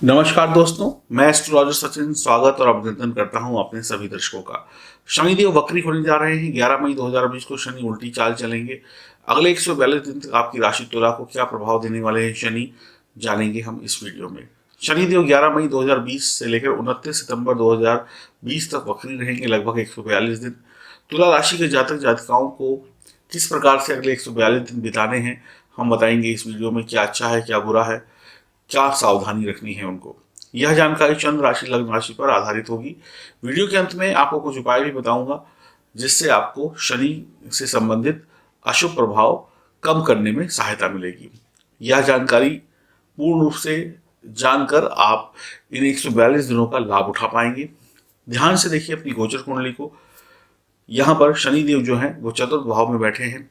नमस्कार दोस्तों, मैं एस्ट्रोलॉजर सचिन स्वागत और अभिनंदन करता हूं अपने सभी दर्शकों का। शनिदेव वक्री होने जा रहे हैं। 11 मई 2020 को शनि उल्टी चाल चलेंगे। अगले 142 दिन तक आपकी राशि तुला को क्या प्रभाव देने वाले हैं शनि, जानेंगे हम इस वीडियो में। शनिदेव 11 मई 2020 से लेकर 29 सितंबर 2020 तक वक्री रहेंगे, लगभग 142 दिन। तुला राशि के जातक जातिकाओं को किस प्रकार से अगले 142 दिन बिताने हैं, हम बताएंगे इस वीडियो में। क्या अच्छा है, क्या बुरा है, क्या सावधानी रखनी है उनको। यह जानकारी चंद्र राशि लग्न राशि पर आधारित होगी। वीडियो के अंत में आपको कुछ उपाय भी बताऊंगा जिससे आपको शनि से संबंधित अशुभ प्रभाव कम करने में सहायता मिलेगी। यह जानकारी पूर्ण रूप से जानकर आप इन 142 दिनों का लाभ उठा पाएंगे। ध्यान से देखिए अपनी गोचर कुंडली को। यहाँ पर शनि देव जो है वो चतुर्थ भाव में बैठे हैं,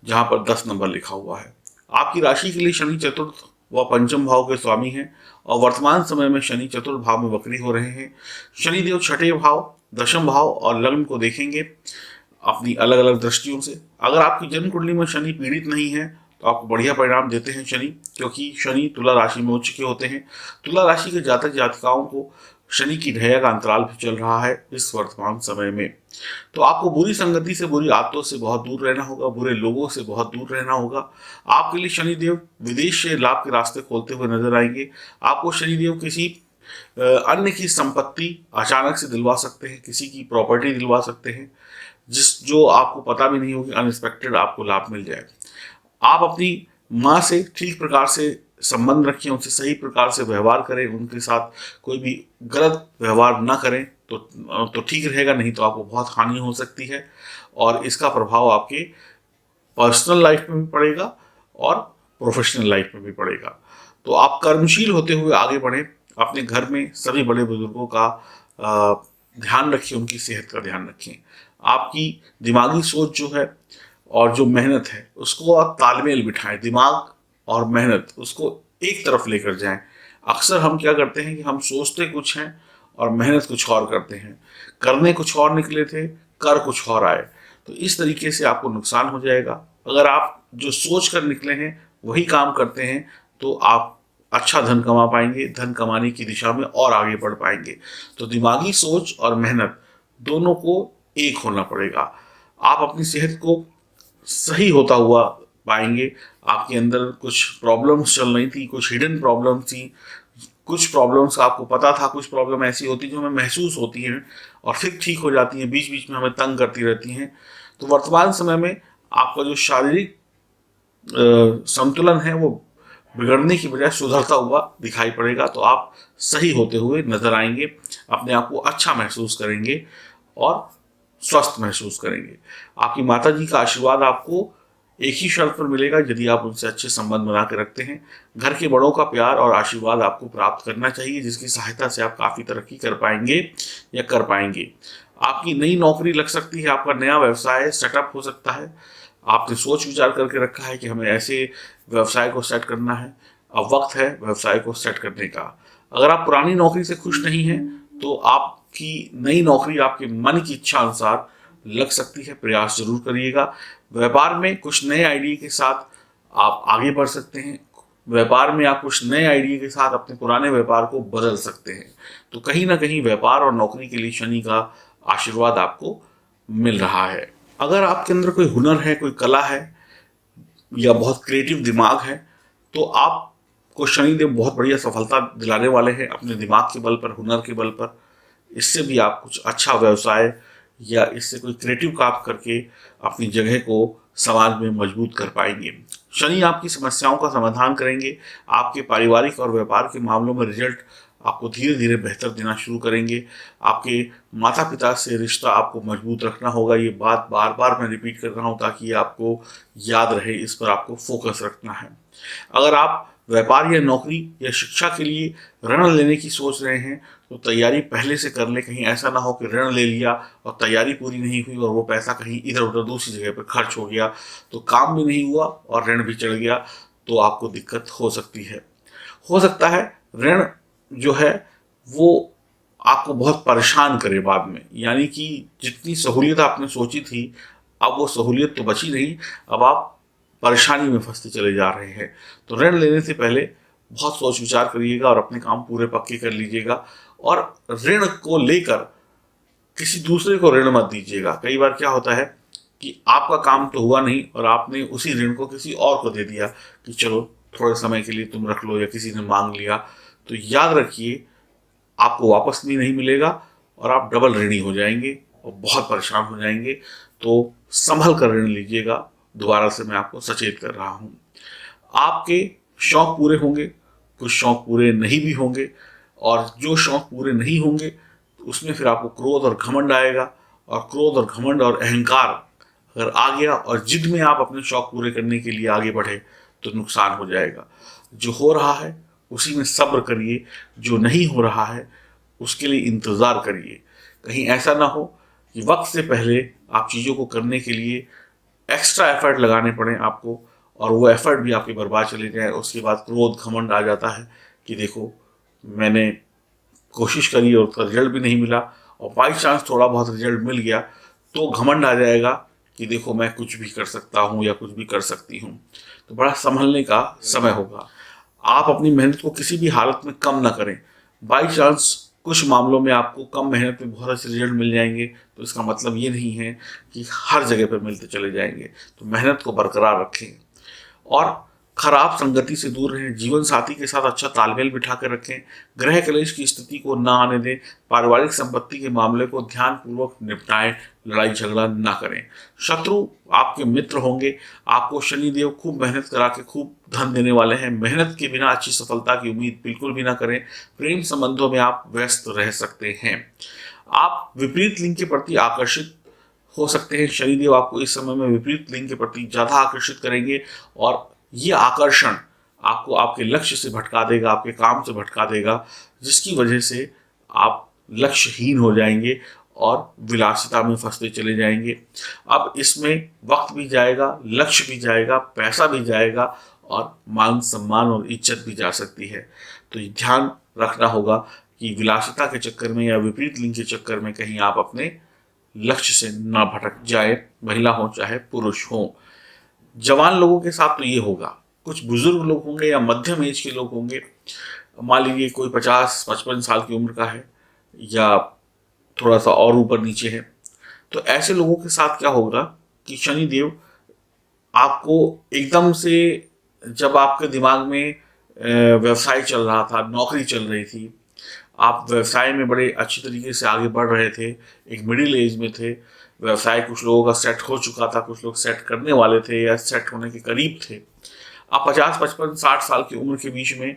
जहाँ पर 10 नंबर लिखा हुआ है। आपकी राशि के लिए शनि चतुर्थ व पंचम भाव के स्वामी हैं और वर्तमान समय में शनि चतुर्थ भाव में वक्री हो रहे हैं। शनिदेव छठे भाव, दशम भाव और लग्न को देखेंगे अपनी अलग अलग दृष्टियों से। अगर आपकी जन्म कुंडली में शनि पीड़ित नहीं है तो आपको बढ़िया परिणाम देते हैं शनि, क्योंकि शनि तुला राशि में उच्च के होते हैं। तुला राशि के जातक जातिकाओं को शनि की ढैया का अंतराल भी चल रहा है इस वर्तमान समय में। तो आपको बुरी संगति से, बुरी आदतों से बहुत दूर रहना होगा, बुरे लोगों से बहुत दूर रहना होगा। आपके लिए शनिदेव विदेश से लाभ के रास्ते खोलते हुए नजर आएंगे। आपको शनिदेव किसी अन्य की संपत्ति अचानक से दिलवा सकते हैं, किसी की प्रॉपर्टी दिलवा सकते हैं जो आपको पता भी नहीं होगी, अनएक्सपेक्टेड आपको लाभ मिल जाए। आप अपनी माँ से ठीक प्रकार से संबंध रखें, उनसे सही प्रकार से व्यवहार करें, उनके साथ कोई भी गलत व्यवहार ना करें तो ठीक रहेगा, नहीं तो आपको बहुत हानि हो सकती है और इसका प्रभाव आपके पर्सनल लाइफ में भी पड़ेगा और प्रोफेशनल लाइफ में भी पड़ेगा। तो आप कर्मशील होते हुए आगे बढ़ें। अपने घर में सभी बड़े बुजुर्गों का ध्यान रखिए, उनकी सेहत का ध्यान रखें। आपकी दिमागी सोच जो है और जो मेहनत है उसको आप तालमेल बिठाएं। दिमाग और मेहनत उसको एक तरफ लेकर जाएं। अक्सर हम क्या करते हैं कि हम सोचते कुछ हैं और मेहनत कुछ और करते हैं। करने कुछ और निकले थे, कर कुछ और आए, तो इस तरीके से आपको नुकसान हो जाएगा। अगर आप जो सोच कर निकले हैं वही काम करते हैं तो आप अच्छा धन कमा पाएंगे, धन कमाने की दिशा में और आगे बढ़ पाएंगे। तो दिमागी सोच और मेहनत दोनों को एक होना पड़ेगा। आप अपनी सेहत को सही होता हुआ पाएंगे। आपके अंदर कुछ प्रॉब्लम्स चल रही थी, कुछ हिडन प्रॉब्लम्स थी, कुछ प्रॉब्लम्स आपको पता था, कुछ प्रॉब्लम ऐसी होती जो हमें महसूस होती हैं और फिर ठीक हो जाती हैं, बीच बीच में हमें तंग करती रहती हैं। तो वर्तमान समय में आपका जो शारीरिक संतुलन है वो बिगड़ने की बजाय सुधरता हुआ दिखाई पड़ेगा। तो आप सही होते हुए नजर आएंगे, अपने आप को अच्छा महसूस करेंगे और स्वस्थ महसूस करेंगे। आपकी माता जी का आशीर्वाद आपको एक ही शर्त पर मिलेगा, यदि आप उनसे अच्छे संबंध बना के रखते हैं। घर के बड़ों का प्यार और आशीर्वाद आपको प्राप्त करना चाहिए, जिसकी सहायता से आप काफ़ी तरक्की कर पाएंगे या कर पाएंगे। आपकी नई नौकरी लग सकती है, आपका नया व्यवसाय सेटअप हो सकता है। आपने सोच विचार करके रखा है कि हमें ऐसे व्यवसाय को सेट करना है, अब वक्त है व्यवसाय को सेट करने का। अगर आप पुरानी नौकरी से खुश नहीं हैं तो आपकी नई नौकरी आपके मन की इच्छा अनुसार लग सकती है। प्रयास जरूर करिएगा। व्यापार में कुछ नए आइडिया के साथ आप आगे बढ़ सकते हैं। व्यापार में आप कुछ नए आइडिया के साथ अपने पुराने व्यापार को बदल सकते हैं। तो कहीं ना कहीं व्यापार और नौकरी के लिए शनि का आशीर्वाद आपको मिल रहा है। अगर आपके अंदर कोई हुनर है, कोई कला है या बहुत क्रिएटिव दिमाग है तो आपको शनिदेव बहुत बढ़िया सफलता दिलाने वाले हैं अपने दिमाग के बल पर, हुनर के बल पर। इससे भी आप कुछ अच्छा व्यवसाय या इससे कोई क्रिएटिव काम करके अपनी जगह को समाज में मजबूत कर पाएंगे। शनि आपकी समस्याओं का समाधान करेंगे। आपके पारिवारिक और व्यापार के मामलों में रिजल्ट आपको धीरे धीरे बेहतर देना शुरू करेंगे। आपके माता पिता से रिश्ता आपको मजबूत रखना होगा। ये बात बार बार मैं रिपीट कर रहा हूँ ताकि ये आपको याद रहे, इस पर आपको फोकस रखना है। अगर आप व्यापार या नौकरी या शिक्षा के लिए ऋण लेने की सोच रहे हैं तो तैयारी पहले से कर ले। कहीं ऐसा ना हो कि ऋण ले लिया और तैयारी पूरी नहीं हुई और वो पैसा कहीं इधर उधर दूसरी जगह पर खर्च हो गया, तो काम भी नहीं हुआ और ऋण भी चढ़ गया, तो आपको दिक्कत हो सकती है। हो सकता है ऋण जो है वो आपको बहुत परेशान करे बाद में, यानी कि जितनी सहूलियत आपने सोची थी अब वो सहूलियत तो बची नहीं, अब आप परेशानी में फंसते चले जा रहे हैं। तो ऋण लेने से पहले बहुत सोच विचार करिएगा और अपने काम पूरे पक्के कर लीजिएगा। और ऋण को लेकर किसी दूसरे को ऋण मत दीजिएगा। कई बार क्या होता है कि आपका काम तो हुआ नहीं और आपने उसी ऋण को किसी और को दे दिया कि चलो थोड़े समय के लिए तुम रख लो, या किसी ने मांग लिया। तो याद रखिए, आपको वापस भी नहीं मिलेगा और आप डबल ऋणी हो जाएंगे और बहुत परेशान हो जाएंगे। तो संभल कर ऋण लीजिएगा। दोबारा से मैं आपको सचेत कर रहा हूँ। आपके शौक पूरे होंगे, कुछ शौक पूरे नहीं भी होंगे, और जो शौक पूरे नहीं होंगे उसमें फिर आपको क्रोध और घमंड आएगा। और क्रोध और घमंड और अहंकार अगर आ गया और जिद में आप अपने शौक पूरे करने के लिए आगे बढ़े तो नुकसान हो जाएगा। जो हो रहा है उसी में सब्र करिए, जो नहीं हो रहा है उसके लिए इंतज़ार करिए। कहीं ऐसा ना हो कि वक्त से पहले आप चीज़ों को करने के लिए एक्स्ट्रा एफर्ट लगाने पड़े आपको, और वो एफर्ट भी आपके बर्बाद चले जाए। उसके बाद क्रोध घमंड आ जाता है कि देखो, मैंने कोशिश करी और उसका रिजल्ट भी नहीं मिला, और बाई चांस थोड़ा बहुत रिजल्ट मिल गया तो घमंड आ जाएगा कि देखो मैं कुछ भी कर सकता हूँ या कुछ भी कर सकती हूँ। तो बड़ा संभलने का समय होगा। आप अपनी मेहनत को किसी भी हालत में कम ना करें। बाई चांस कुछ मामलों में आपको कम मेहनत में बहुत अच्छे रिजल्ट मिल जाएंगे, तो इसका मतलब ये नहीं है कि हर जगह पर मिलते चले जाएंगे। तो मेहनत को बरकरार रखें और खराब संगति से दूर रहें। जीवन साथी के साथ अच्छा तालमेल बिठा कर रखें। ग्रह कलेश की स्थिति को ना आने दें। पारिवारिक संपत्ति के मामले को ध्यानपूर्वक निपटाएं, लड़ाई झगड़ा ना करें। शत्रु आपके मित्र होंगे। आपको शनिदेव खूब मेहनत करा के खूब धन देने वाले हैं। मेहनत के बिना अच्छी सफलता की उम्मीद बिल्कुल भी ना करें। प्रेम संबंधों में आप व्यस्त रह सकते हैं। आप विपरीत लिंग के प्रति आकर्षित हो सकते हैं। शनिदेव आपको इस समय में विपरीत लिंग के प्रति ज्यादा आकर्षित करेंगे, और ये आकर्षण आपको आपके लक्ष्य से भटका देगा, आपके काम से भटका देगा, जिसकी वजह से आप लक्ष्यहीन हो जाएंगे और विलासिता में फंसते चले जाएंगे। अब इसमें वक्त भी जाएगा, लक्ष्य भी जाएगा, पैसा भी जाएगा, और मान सम्मान और इज्जत भी जा सकती है। तो ये ध्यान रखना होगा कि विलासिता के चक्कर में या विपरीत लिंग के चक्कर में कहीं आप अपने लक्ष्य से ना भटक जाए, महिला हो चाहे पुरुष हो। जवान लोगों के साथ तो ये होगा। कुछ बुजुर्ग लोग होंगे या मध्यम एज के लोग होंगे, मान लीजिए कोई 50-55 साल की उम्र का है या थोड़ा सा और ऊपर नीचे है, तो ऐसे लोगों के साथ क्या होगा कि शनिदेव आपको एकदम से, जब आपके दिमाग में व्यवसाय चल रहा था, नौकरी चल रही थी, आप व्यवसाय में बड़े अच्छी तरीके से आगे बढ़ रहे थे, एक मिडिल एज में थे, व्यवसाय कुछ लोगों का सेट हो चुका था, कुछ लोग सेट करने वाले थे या सेट होने के करीब थे। आप 50-55-60 साल की उम्र के बीच में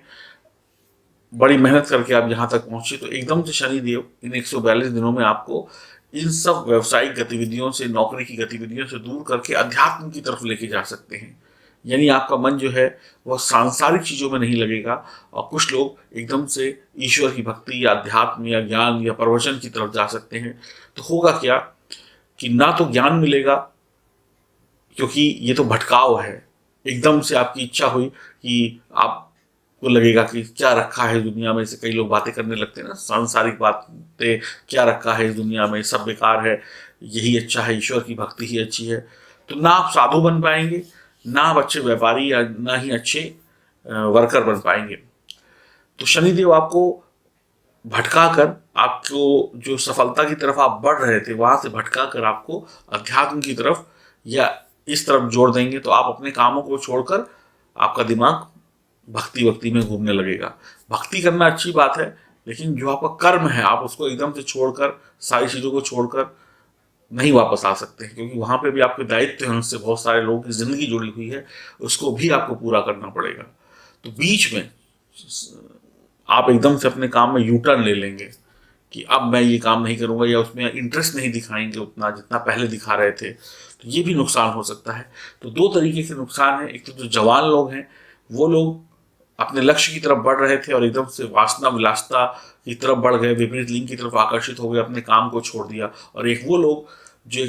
बड़ी मेहनत करके आप यहाँ तक पहुंचे, तो एकदम से शनिदेव इन 142 दिनों में आपको इन सब व्यवसायिक गतिविधियों से, नौकरी की गतिविधियों से दूर करके अध्यात्म की तरफ लेके जा सकते हैं। यानी आपका मन जो है वह सांसारिक चीजों में नहीं लगेगा, और कुछ लोग एकदम से ईश्वर की भक्ति या अध्यात्म या ज्ञान या प्रवचन की तरफ जा सकते हैं। तो होगा क्या कि ना तो ज्ञान मिलेगा, क्योंकि ये तो भटकाव है। एकदम से आपकी इच्छा हुई कि आपको लगेगा कि क्या रखा है इस दुनिया में, से कई लोग बातें करने लगते हैं ना, सांसारिक बातें, क्या रखा है इस दुनिया में, सब बेकार है, यही अच्छा है, ईश्वर की भक्ति ही अच्छी है। तो ना आप साधु बन पाएंगे, ना आप अच्छे व्यापारी, या ना ही अच्छे वर्कर बन पाएंगे। तो शनिदेव आपको भटका कर, आपको जो सफलता की तरफ आप बढ़ रहे थे वहां से भटका कर आपको अध्यात्म की तरफ या इस तरफ जोड़ देंगे। तो आप अपने कामों को छोड़कर आपका दिमाग भक्ति भक्ति में घूमने लगेगा। भक्ति करना अच्छी बात है, लेकिन जो आपका कर्म है आप उसको एकदम से छोड़कर, सारी चीजों को छोड़कर नहीं वापस आ सकते हैं, क्योंकि वहां पे भी आपके दायित्व हैं, उससे बहुत सारे लोगों की जिंदगी जुड़ी हुई है, उसको भी आपको पूरा करना पड़ेगा। तो बीच में आप एकदम से अपने काम में यू टर्न ले लेंगे कि अब मैं ये काम नहीं करूंगा, या उसमें इंटरेस्ट नहीं दिखाएंगे उतना जितना पहले दिखा रहे थे, तो ये भी नुकसान हो सकता है। तो दो तरीके से नुकसान है। एक तो जो जवान लोग हैं वो लोग अपने लक्ष्य की तरफ बढ़ रहे थे और एकदम से वासना विलासता की तरफ बढ़ गए, विपरीत लिंग की तरफ आकर्षित हो गए, अपने काम को छोड़ दिया। और एक वो लोग जो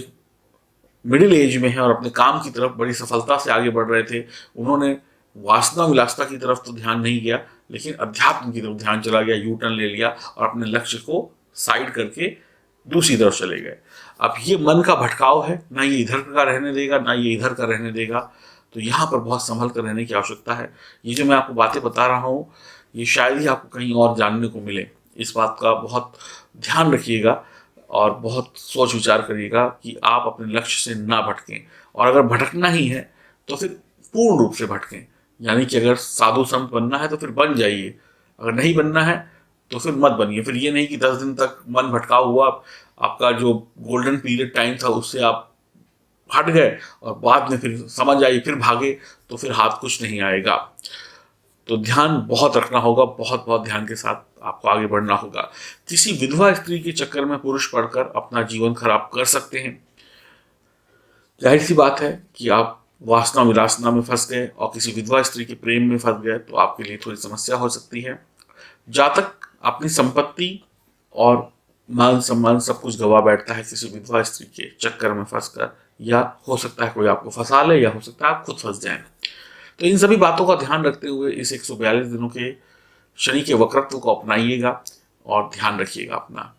मिडिल एज में है और अपने काम की तरफ बड़ी सफलता से आगे बढ़ रहे थे, उन्होंने वासना विलासता की तरफ तो ध्यान नहीं किया, लेकिन अध्यात्म की तरफ ध्यान चला गया, यू टर्न ले लिया और अपने लक्ष्य को साइड करके दूसरी तरफ चले गए। अब ये मन का भटकाव है, ना ये इधर का रहने देगा ना ये इधर का रहने देगा। तो यहाँ पर बहुत संभल कर रहने की आवश्यकता है। ये जो मैं आपको बातें बता रहा हूँ, ये शायद ही आपको कहीं और जानने को मिले। इस बात का बहुत ध्यान रखिएगा और बहुत सोच विचार करिएगा कि आप अपने लक्ष्य से ना भटकें, और अगर भटकना ही है तो फिर पूर्ण रूप से भटकें। यानी कि अगर साधु संत बनना है तो फिर बन जाइए, अगर नहीं बनना है तो फिर मत बनिए। फिर ये नहीं कि 10 दिन तक मन भटका हुआ, आपका जो गोल्डन पीरियड टाइम था उससे आप हट गए और बाद में फिर समझ आई फिर भागे, तो फिर हाथ कुछ नहीं आएगा। तो ध्यान बहुत रखना होगा, बहुत बहुत ध्यान के साथ आपको आगे बढ़ना होगा। किसी विधवा स्त्री के चक्कर में पुरुष पड़कर अपना जीवन खराब कर सकते हैं। जाहिर सी बात है कि आप वासना विलासना में फंस गए और किसी विधवा स्त्री के प्रेम में फंस गए तो आपके लिए थोड़ी समस्या हो सकती है। जातक अपनी संपत्ति और मान सम्मान सब कुछ गवा बैठता है किसी विधवा स्त्री के चक्कर में फंसकर, या हो सकता है कोई आपको फंसा ले, या हो सकता है आप खुद फंस जाएं। तो इन सभी बातों का ध्यान रखते हुए इस 142 दिनों के शनि के वक्रत्व को अपनाइएगा और ध्यान रखिएगा अपना।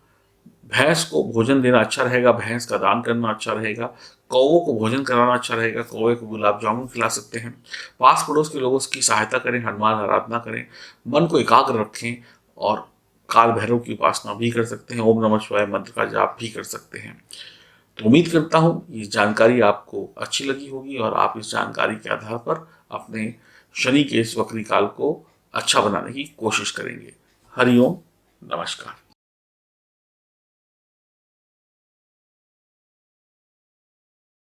भैंस को भोजन देना अच्छा रहेगा, भैंस का दान करना अच्छा रहेगा, कौवों को भोजन कराना अच्छा रहेगा, कौवे को गुलाब जामुन खिला सकते हैं, पास पड़ोस के लोगों की सहायता करें, हनुमान आराधना करें, मन को एकाग्र रखें और काल भैरव की उपासना भी कर सकते हैं, ओम नमः शिवाय मंत्र का जाप भी कर सकते हैं। तो उम्मीद करता हूँ ये जानकारी आपको अच्छी लगी होगी और आप इस जानकारी के आधार पर अपने शनि के इस वक्री काल को अच्छा बनाने की कोशिश करेंगे। हरिओम, नमस्कार।